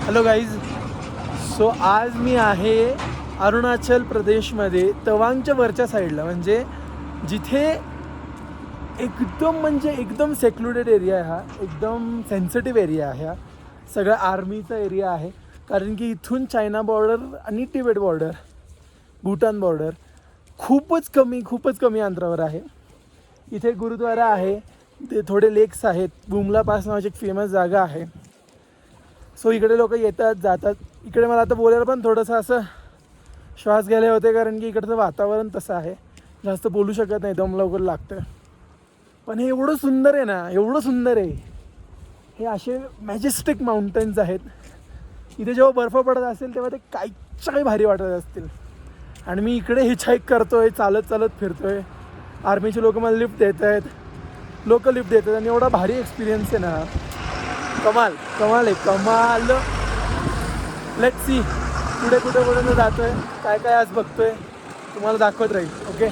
Hello guys. So आज मी आहे अरुणाचल प्रदेशमध्ये तवांगच्या वरच्या साईडला, म्हणजे जिथे एकदम सेक्लुडेड एरिया आहे. हा एकदम सेन्सिटिव्ह एरिया आहे. हा सगळा आर्मीचा एरिया आहे, कारण की इथून चायना बॉर्डर आणि तिबेट बॉर्डर, भूटान बॉर्डर खूपच कमी अंतरावर आहे. इथे गुरुद्वारा आहे, ते थोडे लेक्स आहेत. बुमला पास नावाची एक फेमस जागा आहे. सो इकडे लोक येतात जातात. इकडे मला आता बोलायला पण थोडंसं असं श्वास घ्यायला होते, कारण की इकडचं वातावरण तसं आहे, जास्त बोलू शकत नाही, दम लवकर लागतं. पण हे एवढं सुंदर आहे ना, एवढं सुंदर आहे. हे असे मॅजेस्टिक माउंटन्स आहेत. इथे जेव्हा बर्फ पडत असेल तेव्हा ते काहीच्या काही भारी वाटत असतील. आणि मी इकडे हिचहाईक करतोय, चालत चालत फिरतोय. आर्मीचे लोक मला लिफ्ट देत आहेत, लोक लिफ्ट देतात, आणि एवढा भारी एक्सपिरियन्स आहे ना. कमाल कमाल आहे, कमाल. लेट्स सी पुढे कुठे जातोय, काय काय आज बघतोय, तुम्हाला दाखवत राहील. ओके.